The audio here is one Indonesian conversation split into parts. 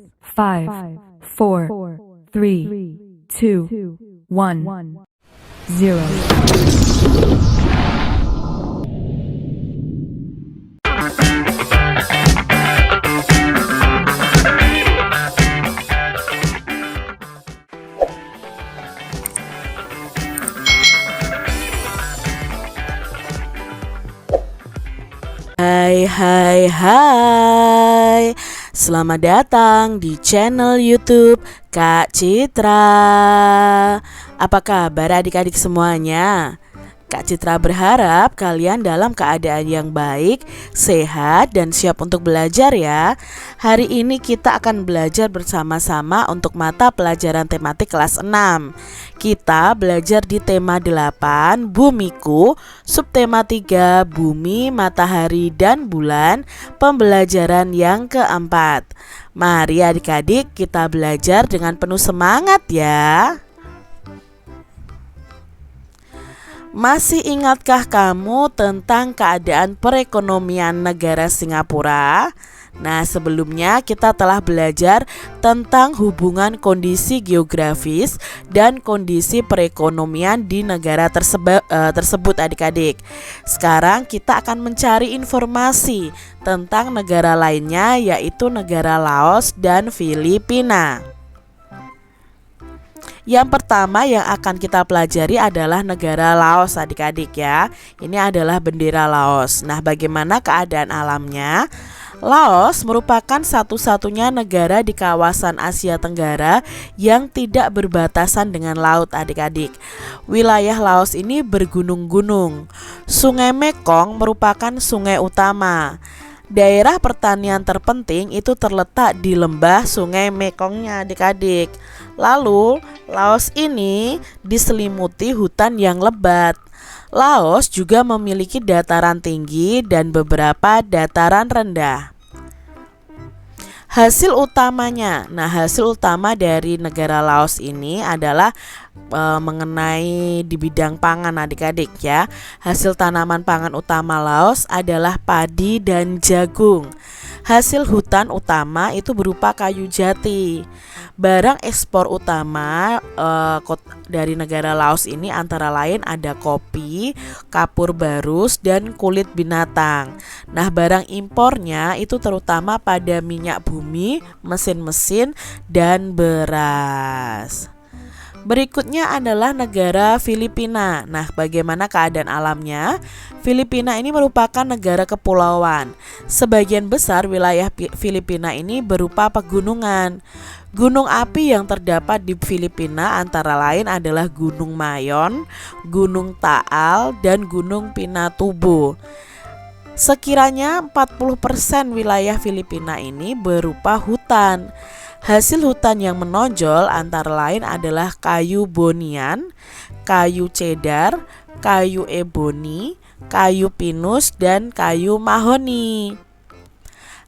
5, 4, 3, 2, 1, 0. Hai, selamat datang di channel YouTube Kak Citra. Apa kabar adik-adik semuanya? Kak Citra berharap kalian dalam keadaan yang baik, sehat, dan siap untuk belajar ya. Hari ini kita akan belajar bersama-sama untuk mata pelajaran tematik kelas 6. Kita belajar di tema 8, Bumiku, subtema 3, Bumi, Matahari, dan Bulan, pembelajaran yang keempat. Mari adik-adik kita belajar dengan penuh semangat ya. Masih ingatkah kamu tentang keadaan perekonomian negara Singapura? Nah, sebelumnya kita telah belajar tentang hubungan kondisi geografis dan kondisi perekonomian di negara tersebut adik-adik. Sekarang kita akan mencari informasi tentang negara lainnya, yaitu negara Laos dan Filipina. Yang pertama yang akan kita pelajari adalah negara Laos adik-adik ya. Ini adalah bendera Laos. Nah, bagaimana keadaan alamnya? Laos merupakan satu-satunya negara di kawasan Asia Tenggara yang tidak berbatasan dengan laut adik-adik. Wilayah Laos ini bergunung-gunung. Sungai Mekong merupakan sungai utama. Daerah pertanian terpenting itu terletak di lembah Sungai Mekongnya adik-adik. Lalu, Laos ini diselimuti hutan yang lebat. Laos juga memiliki dataran tinggi dan beberapa dataran rendah. Hasil utamanya, hasil utama dari negara Laos ini adalah mengenai di bidang pangan adik-adik ya. Hasil tanaman pangan utama Laos adalah padi dan jagung. Hasil hutan utama itu berupa kayu jati. Barang ekspor utama dari negara Laos ini antara lain ada kopi, kapur barus, dan kulit binatang. Nah, barang impornya itu terutama pada minyak bumi, mesin-mesin, dan beras. Berikutnya adalah negara Filipina. Nah, bagaimana keadaan alamnya? Filipina ini merupakan negara kepulauan. Sebagian besar wilayah Filipina ini berupa pegunungan. Gunung api yang terdapat di Filipina antara lain adalah Gunung Mayon, Gunung Taal, dan Gunung Pinatubo. Sekiranya 40% wilayah Filipina ini berupa hutan. Hasil hutan yang menonjol antara lain adalah kayu bonian, kayu cedar, kayu eboni, kayu pinus, dan kayu mahoni.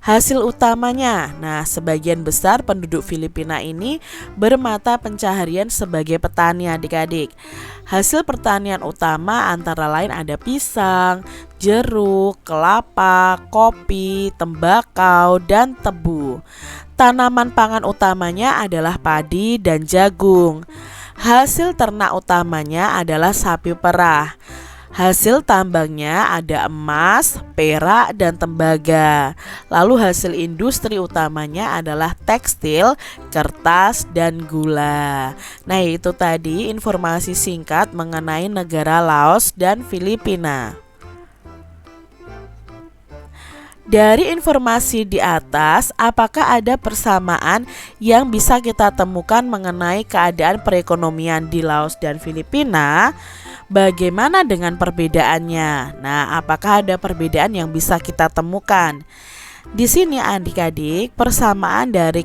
Hasil utamanya, sebagian besar penduduk Filipina ini bermata pencaharian sebagai petani adik-adik. Hasil pertanian utama antara lain ada pisang, jeruk, kelapa, kopi, tembakau, dan tebu. Tanaman pangan utamanya adalah padi dan jagung. Hasil ternak utamanya adalah sapi perah. Hasil tambangnya ada emas, perak, dan tembaga. Lalu hasil industri utamanya adalah tekstil, kertas, dan gula. Nah, itu tadi informasi singkat mengenai negara Laos dan Filipina. Dari informasi di atas, apakah ada persamaan yang bisa kita temukan mengenai keadaan perekonomian di Laos dan Filipina? Bagaimana dengan perbedaannya? Nah, apakah ada perbedaan yang bisa kita temukan? Di sini adik-adik, persamaan dari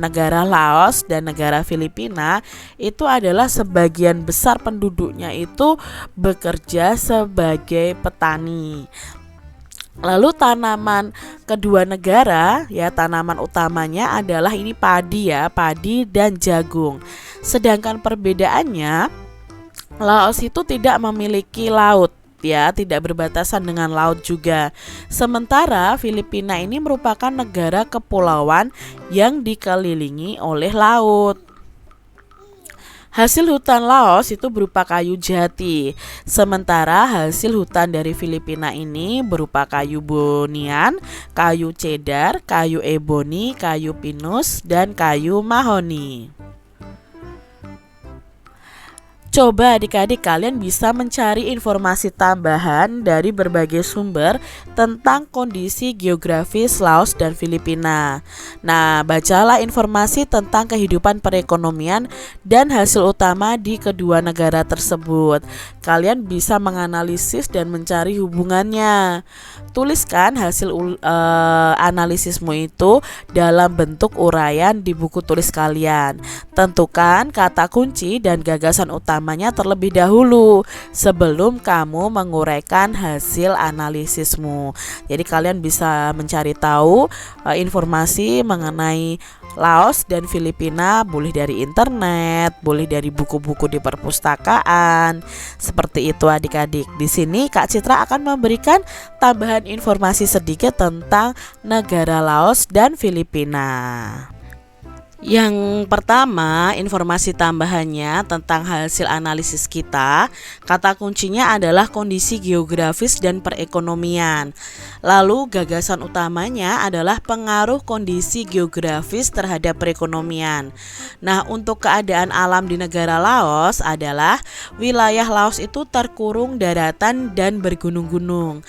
negara Laos dan negara Filipina itu adalah sebagian besar penduduknya itu bekerja sebagai petani. Lalu tanaman kedua negara ya, tanaman utamanya adalah ini padi ya, padi dan jagung. Sedangkan perbedaannya, Laos itu tidak memiliki laut ya, tidak berbatasan dengan laut juga. Sementara Filipina ini merupakan negara kepulauan yang dikelilingi oleh laut. Hasil hutan Laos itu berupa kayu jati, sementara hasil hutan dari Filipina ini berupa kayu bonian, kayu cedar, kayu eboni, kayu pinus, dan kayu mahoni. Coba adik-adik kalian bisa mencari informasi tambahan dari berbagai sumber tentang kondisi geografis Laos dan Filipina. Nah, bacalah informasi tentang kehidupan perekonomian dan hasil utama di kedua negara tersebut. Kalian bisa menganalisis dan mencari hubungannya. Tuliskan hasil analisismu itu dalam bentuk uraian di buku tulis kalian. Tentukan kata kunci dan gagasan utamanya terlebih dahulu sebelum kamu menguraikan hasil analisismu. Jadi kalian bisa mencari tahu informasi mengenai Laos dan Filipina boleh dari internet, boleh dari buku-buku di perpustakaan. Seperti itu adik-adik. Di sini Kak Citra akan memberikan tambahan informasi sedikit tentang negara Laos dan Filipina. Yang pertama, informasi tambahannya tentang hasil analisis kita, kata kuncinya adalah kondisi geografis dan perekonomian. Lalu gagasan utamanya adalah pengaruh kondisi geografis terhadap perekonomian. Nah, untuk keadaan alam di negara Laos adalah wilayah Laos itu terkurung daratan dan bergunung-gunung.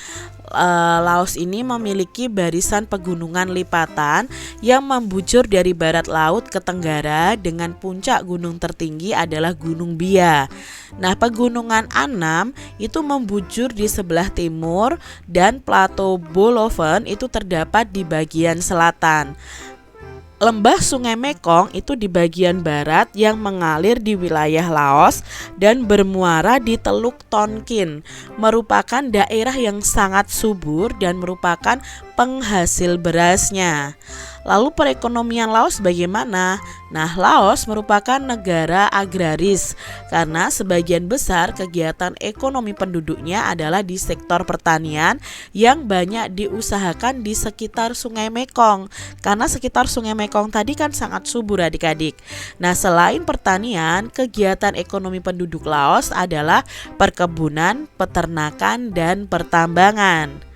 Laos ini memiliki barisan pegunungan lipatan yang membujur dari barat laut ke tenggara dengan puncak gunung tertinggi adalah Gunung Bia. Nah, pegunungan Annam itu membujur di sebelah timur dan plato Boloven itu terdapat di bagian selatan. Lembah Sungai Mekong itu di bagian barat yang mengalir di wilayah Laos dan bermuara di Teluk Tonkin, merupakan daerah yang sangat subur dan merupakan penghasil berasnya. Lalu perekonomian Laos bagaimana? Nah, Laos merupakan negara agraris karena sebagian besar kegiatan ekonomi penduduknya adalah di sektor pertanian yang banyak diusahakan di sekitar Sungai Mekong. Karena sekitar Sungai Mekong tadi kan sangat subur adik-adik. Nah, selain pertanian, kegiatan ekonomi penduduk Laos adalah perkebunan, peternakan, dan pertambangan.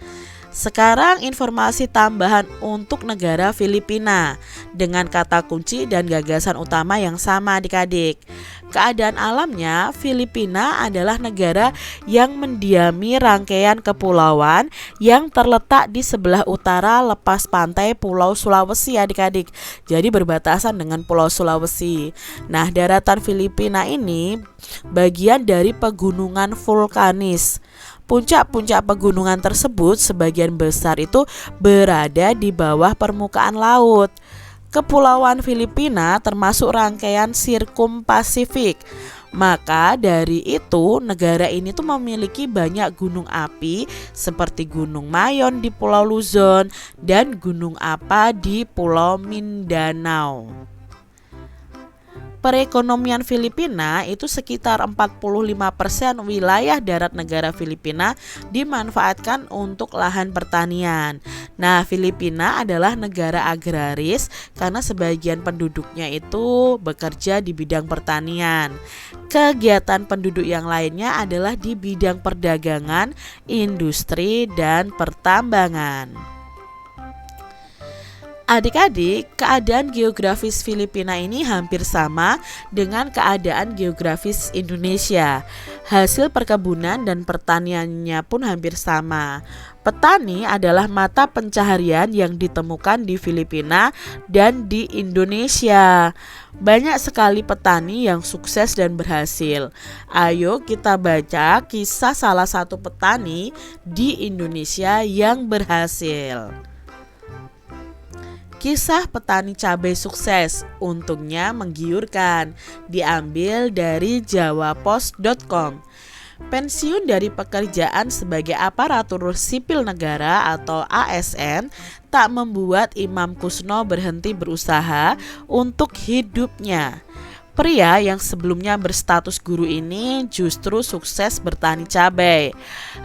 Sekarang informasi tambahan untuk negara Filipina dengan kata kunci dan gagasan utama yang sama adik-adik. Keadaan alamnya, Filipina adalah negara yang mendiami rangkaian kepulauan yang terletak di sebelah utara lepas pantai Pulau Sulawesi adik-adik. Jadi berbatasan dengan Pulau Sulawesi. Nah, daratan Filipina ini bagian dari pegunungan vulkanis. Puncak-puncak pegunungan tersebut sebagian besar itu berada di bawah permukaan laut. Kepulauan Filipina termasuk rangkaian Sirkum Pasifik. Maka dari itu negara ini tuh memiliki banyak gunung api seperti Gunung Mayon di Pulau Luzon dan Gunung Apa di Pulau Mindanao. Perekonomian Filipina itu sekitar 45% wilayah darat negara Filipina dimanfaatkan untuk lahan pertanian. Nah, Filipina adalah negara agraris karena sebagian penduduknya itu bekerja di bidang pertanian. Kegiatan penduduk yang lainnya adalah di bidang perdagangan, industri, dan pertambangan. Adik-adik, keadaan geografis Filipina ini hampir sama dengan keadaan geografis Indonesia. Hasil perkebunan dan pertaniannya pun hampir sama. Petani adalah mata pencaharian yang ditemukan di Filipina dan di Indonesia. Banyak sekali petani yang sukses dan berhasil. Ayo kita baca kisah salah satu petani di Indonesia yang berhasil. Kisah petani cabai sukses, untungnya menggiurkan, diambil dari jawapos.com. Pensiun dari pekerjaan sebagai aparatur sipil negara atau ASN tak membuat Imam Kusno berhenti berusaha untuk hidupnya. Pria yang sebelumnya berstatus guru ini justru sukses bertani cabai.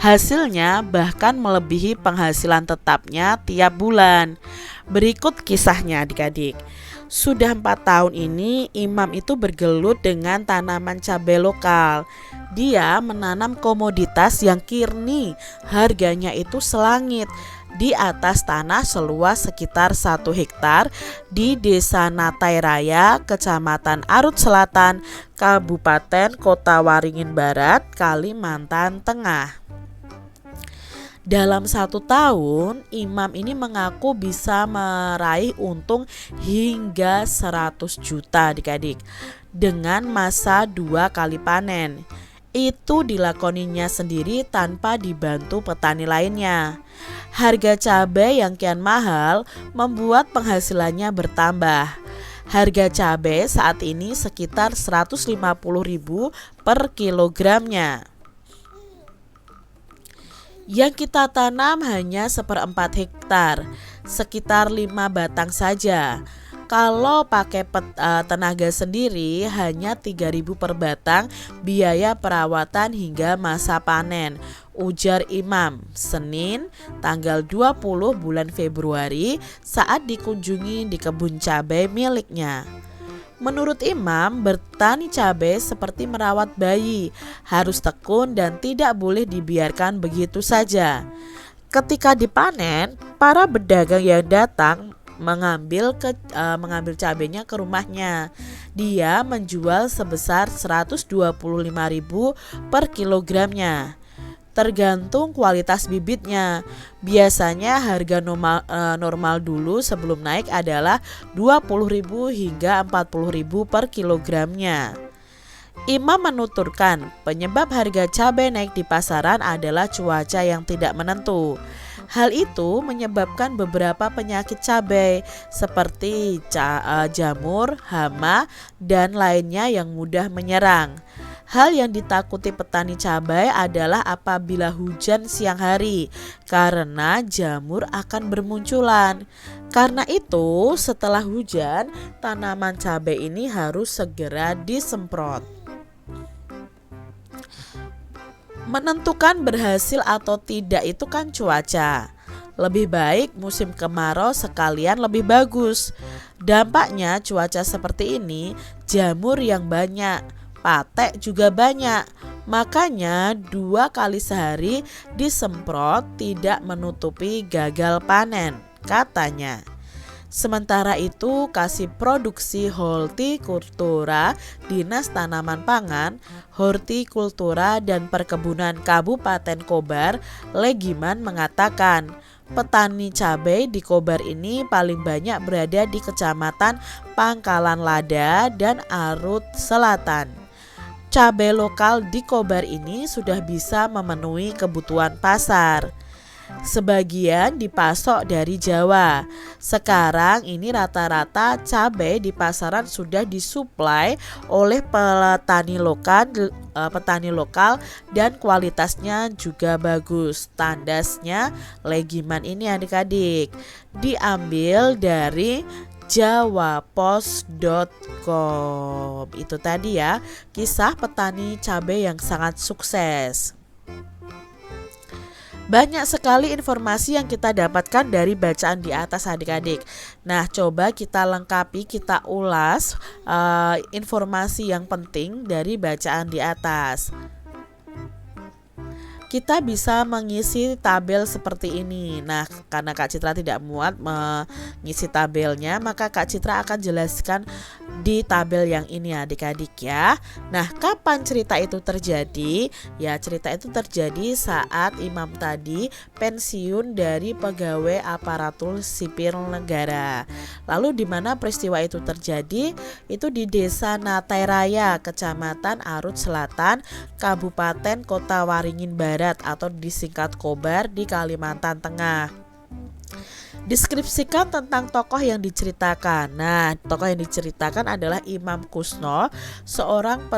Hasilnya bahkan melebihi penghasilan tetapnya tiap bulan. Berikut kisahnya adik-adik. Sudah 4 tahun ini Imam itu bergelut dengan tanaman cabai lokal. Dia menanam komoditas yang kini harganya itu selangit di atas tanah seluas sekitar 1 hektar di Desa Natai Raya, Kecamatan Arut Selatan, Kabupaten Kota Waringin Barat, Kalimantan Tengah. Dalam 1 tahun, Imam ini mengaku bisa meraih untung hingga 100 juta adik-adik dengan masa 2 kali panen. Itu dilakoninya sendiri tanpa dibantu petani lainnya. Harga cabai yang kian mahal membuat penghasilannya bertambah. Harga cabai saat ini sekitar 150.000 per kilogramnya. Yang kita tanam hanya 1/4 hektar, sekitar 5 batang saja. Kalau pakai tenaga sendiri hanya 3.000 per batang, biaya perawatan hingga masa panen, ujar Imam Senin tanggal 20 bulan Februari saat dikunjungi di kebun cabai miliknya. Menurut Imam, bertani cabai seperti merawat bayi, harus tekun dan tidak boleh dibiarkan begitu saja. Ketika dipanen, para pedagang yang datang mengambil cabainya ke rumahnya. Dia menjual sebesar 125.000 per kilogramnya. Tergantung kualitas bibitnya. Biasanya harga normal dulu sebelum naik adalah 20.000 hingga 40.000 per kilogramnya. Imam menuturkan penyebab harga cabai naik di pasaran adalah cuaca yang tidak menentu. Hal itu menyebabkan beberapa penyakit cabai seperti jamur, hama, dan lainnya yang mudah menyerang. Hal yang ditakuti petani cabai adalah apabila hujan siang hari, karena jamur akan bermunculan. Karena itu, setelah hujan, tanaman cabai ini harus segera disemprot. Menentukan berhasil atau tidak itu kan cuaca. Lebih baik musim kemarau sekalian lebih bagus. Dampaknya cuaca seperti ini, jamur yang banyak, patek juga banyak. Makanya 2 kali sehari disemprot tidak menutupi gagal panen, katanya. Sementara itu, Kasih Produksi Hortikultura Dinas Tanaman Pangan, Hortikultura dan Perkebunan Kabupaten Kobar, Legiman mengatakan, petani cabai di Kobar ini paling banyak berada di Kecamatan Pangkalan Lada dan Arut Selatan. Cabai lokal di Kobar ini sudah bisa memenuhi kebutuhan pasar. Sebagian dipasok dari Jawa. Sekarang ini rata-rata cabai di pasaran sudah disuplai oleh petani lokal dan kualitasnya juga bagus. Tandasnya Legiman ini adik-adik diambil dari jawapos.com. Itu tadi ya kisah petani cabai yang sangat sukses. Banyak sekali informasi yang kita dapatkan dari bacaan di atas adik-adik. Nah, coba kita lengkapi, kita ulas informasi yang penting dari bacaan di atas. Kita bisa mengisi tabel seperti ini. Nah, karena Kak Citra tidak muat mengisi tabelnya, maka Kak Citra akan jelaskan di tabel yang ini adik-adik ya. Nah, kapan cerita itu terjadi? Ya, cerita itu terjadi saat Imam tadi pensiun dari pegawai aparatur sipil negara. Lalu di mana peristiwa itu terjadi? Itu di Desa Natai Raya, Kecamatan Arut Selatan, Kabupaten Kota Waringin Barat atau disingkat Kobar di Kalimantan Tengah. Deskripsikan tentang tokoh yang diceritakan. Nah, tokoh yang diceritakan adalah Imam Kusno, seorang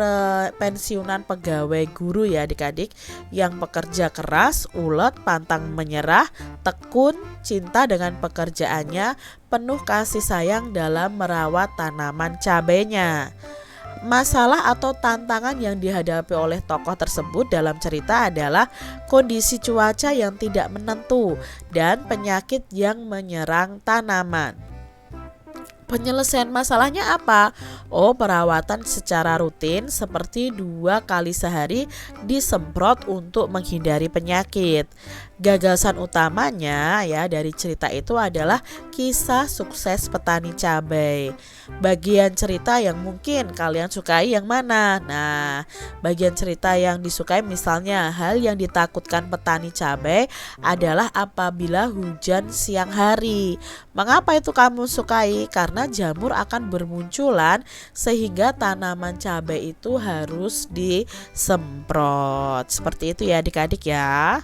pensiunan pegawai guru ya adik-adik, yang pekerja keras, ulet, pantang menyerah, tekun, cinta dengan pekerjaannya, penuh kasih sayang dalam merawat tanaman cabainya. Masalah atau tantangan yang dihadapi oleh tokoh tersebut dalam cerita adalah kondisi cuaca yang tidak menentu dan penyakit yang menyerang tanaman. Penyelesaian masalahnya apa? Oh, perawatan secara rutin seperti 2 kali sehari disemprot untuk menghindari penyakit. Gagasan utamanya ya dari cerita itu adalah kisah sukses petani cabai. Bagian cerita yang mungkin kalian sukai yang mana? Nah, bagian cerita yang disukai misalnya hal yang ditakutkan petani cabai adalah apabila hujan siang hari. Mengapa itu kamu sukai? Karena jamur akan bermunculan sehingga tanaman cabai itu harus disemprot. Seperti itu ya adik-adik ya.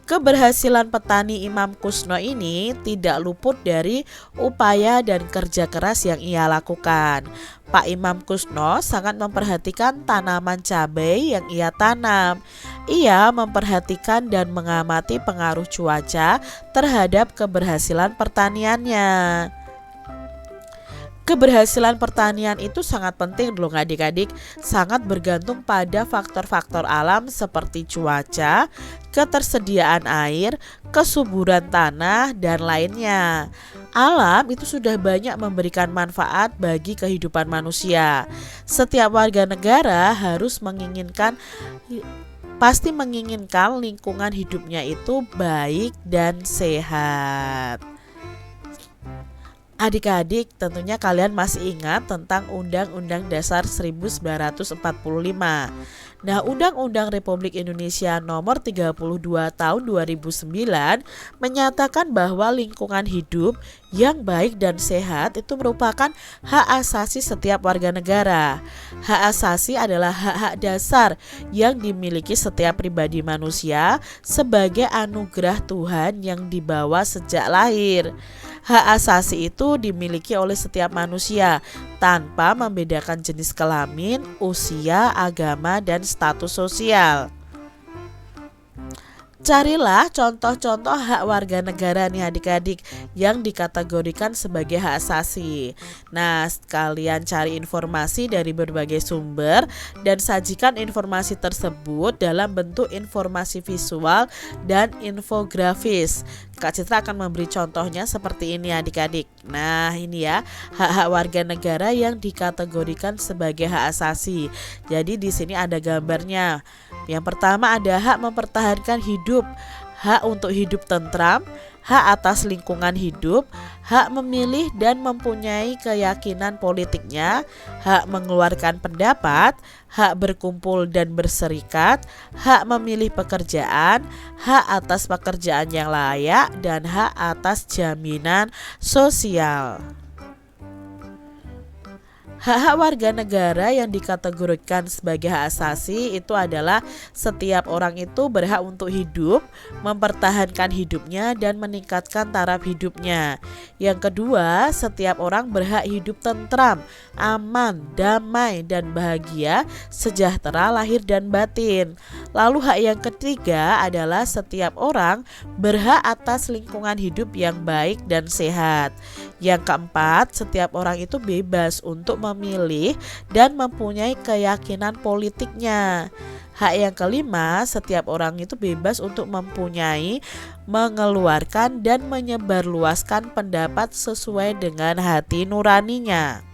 Keberhasilan petani Imam Kusno ini tidak luput dari upaya dan kerja keras yang ia lakukan. Pak Imam Kusno sangat memperhatikan tanaman cabai yang ia tanam. Ia memperhatikan dan mengamati pengaruh cuaca terhadap keberhasilan pertaniannya. Keberhasilan pertanian itu sangat penting loh adik-adik, sangat bergantung pada faktor-faktor alam seperti cuaca, ketersediaan air, kesuburan tanah, dan lainnya. Alam itu sudah banyak memberikan manfaat bagi kehidupan manusia. Setiap warga negara pasti menginginkan lingkungan hidupnya itu baik dan sehat. Adik-adik, tentunya kalian masih ingat tentang Undang-Undang Dasar 1945. Nah, Undang-Undang Republik Indonesia Nomor 32 Tahun 2009 menyatakan bahwa lingkungan hidup yang baik dan sehat itu merupakan hak asasi setiap warga negara. Hak asasi adalah hak-hak dasar yang dimiliki setiap pribadi manusia sebagai anugerah Tuhan yang dibawa sejak lahir. Hak asasi itu dimiliki oleh setiap manusia tanpa membedakan jenis kelamin, usia, agama, dan status sosial. Carilah contoh-contoh hak warga negara nih adik-adik yang dikategorikan sebagai hak asasi. Nah, kalian cari informasi dari berbagai sumber dan sajikan informasi tersebut dalam bentuk informasi visual dan infografis. Kak Citra akan memberi contohnya seperti ini adik-adik. Nah, ini ya, hak-hak warga negara yang dikategorikan sebagai hak asasi. Jadi di sini ada gambarnya. Yang pertama ada hak mempertahankan hidup, hak untuk hidup tentram, hak atas lingkungan hidup, hak memilih dan mempunyai keyakinan politiknya, hak mengeluarkan pendapat, hak berkumpul dan berserikat, hak memilih pekerjaan, hak atas pekerjaan yang layak, dan hak atas jaminan sosial. Hak-hak warga negara yang dikategorikan sebagai hak asasi itu adalah setiap orang itu berhak untuk hidup, mempertahankan hidupnya dan meningkatkan taraf hidupnya. Yang kedua, setiap orang berhak hidup tentram, aman, damai, dan bahagia, sejahtera lahir dan batin. Lalu hak yang ketiga adalah setiap orang berhak atas lingkungan hidup yang baik dan sehat. Yang keempat, setiap orang itu bebas untuk memilih dan mempunyai keyakinan politiknya. Hak yang kelima, setiap orang itu bebas untuk mempunyai, mengeluarkan, dan menyebarluaskan pendapat sesuai dengan hati nuraninya.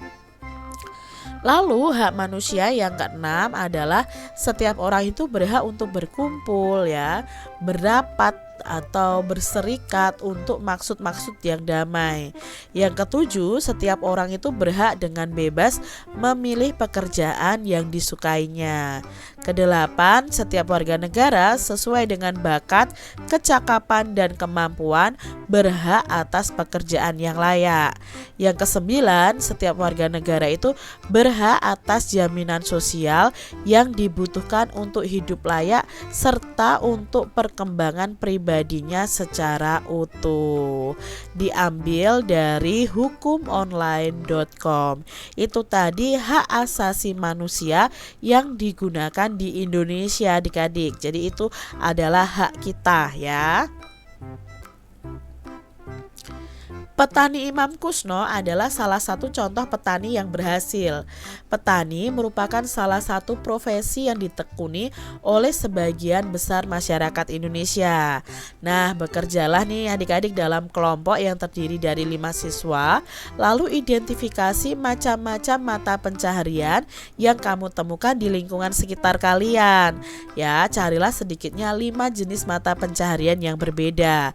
Lalu hak manusia yang keenam adalah setiap orang itu berhak untuk berkumpul ya, berapat atau berserikat untuk maksud-maksud yang damai. Yang ketujuh, setiap orang itu berhak dengan bebas memilih pekerjaan yang disukainya. Kedelapan, setiap warga negara sesuai dengan bakat, kecakapan, dan kemampuan berhak atas pekerjaan yang layak. Yang kesembilan, setiap warga negara itu berhak atas jaminan sosial yang dibutuhkan untuk hidup layak serta untuk perkembangan pribadinya secara utuh. Diambil dari hukumonline.com. Itu tadi hak asasi manusia yang digunakan di Indonesia adik-adik. Jadi itu adalah hak kita ya. Petani Imam Kusno adalah salah satu contoh petani yang berhasil. Petani merupakan salah satu profesi yang ditekuni oleh sebagian besar masyarakat Indonesia. Nah, bekerjalah nih adik-adik dalam kelompok yang terdiri dari 5 siswa, lalu identifikasi macam-macam mata pencaharian yang kamu temukan di lingkungan sekitar kalian. Ya, carilah sedikitnya 5 jenis mata pencaharian yang berbeda.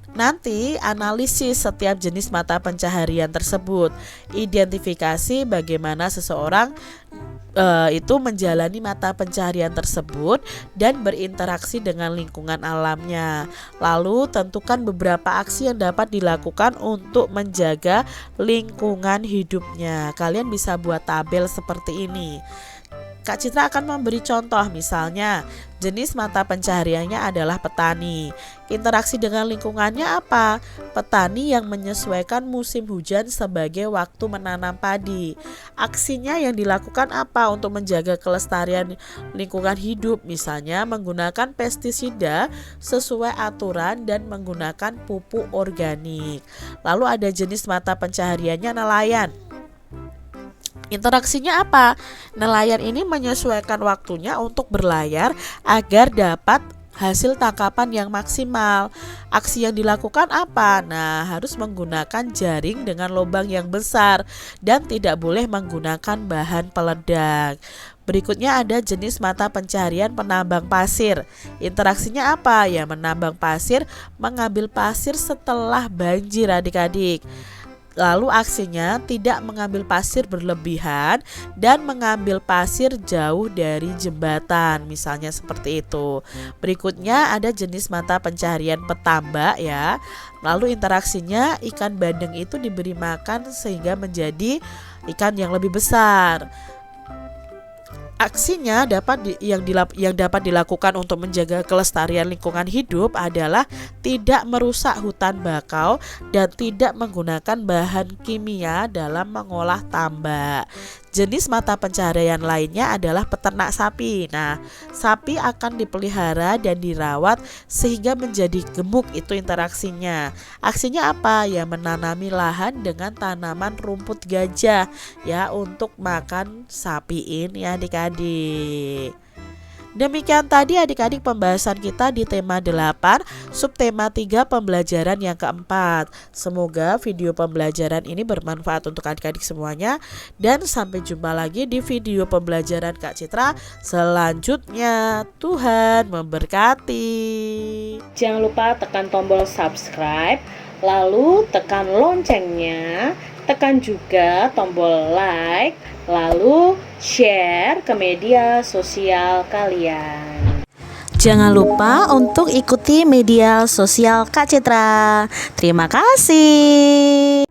Nanti analisis setiap jenis mata pencaharian tersebut. Identifikasi bagaimana seseorang itu menjalani mata pencaharian tersebut dan berinteraksi dengan lingkungan alamnya. Lalu tentukan beberapa aksi yang dapat dilakukan untuk menjaga lingkungan hidupnya. Kalian bisa buat tabel seperti ini. Kak Citra akan memberi contoh, misalnya jenis mata pencahariannya adalah petani. Interaksi dengan lingkungannya apa? Petani yang menyesuaikan musim hujan sebagai waktu menanam padi. Aksinya yang dilakukan apa untuk menjaga kelestarian lingkungan hidup? Misalnya menggunakan pestisida sesuai aturan dan menggunakan pupuk organik. Lalu ada jenis mata pencahariannya nelayan. Interaksinya apa? Nelayan ini menyesuaikan waktunya untuk berlayar agar dapat hasil tangkapan yang maksimal. Aksi yang dilakukan apa? Nah, harus menggunakan jaring dengan lubang yang besar dan tidak boleh menggunakan bahan peledak. Berikutnya ada jenis mata pencaharian penambang pasir. Interaksinya apa? Ya, menambang pasir, mengambil pasir setelah banjir adik-adik. Lalu aksinya tidak mengambil pasir berlebihan dan mengambil pasir jauh dari jembatan, misalnya seperti itu. Berikutnya ada jenis mata pencaharian petambak ya. Lalu interaksinya ikan bandeng itu diberi makan sehingga menjadi ikan yang lebih besar. Aksinya yang dapat dilakukan untuk menjaga kelestarian lingkungan hidup adalah tidak merusak hutan bakau dan tidak menggunakan bahan kimia dalam mengolah tambak. Jenis mata pencaharian lainnya adalah peternak sapi. Nah, sapi akan dipelihara dan dirawat sehingga menjadi gemuk, itu interaksinya. Aksinya apa? Ya, menanami lahan dengan tanaman rumput gajah ya untuk makan sapi ini adik-adik. Demikian tadi adik-adik pembahasan kita di tema 8, subtema 3 pembelajaran yang keempat. Semoga video pembelajaran ini bermanfaat untuk adik-adik semuanya. Dan sampai jumpa lagi di video pembelajaran Kak Citra selanjutnya. Tuhan memberkati. Jangan lupa tekan tombol subscribe, lalu tekan loncengnya, tekan juga tombol like, lalu share ke media sosial kalian. Jangan lupa untuk ikuti media sosial Kak Citra. Terima kasih.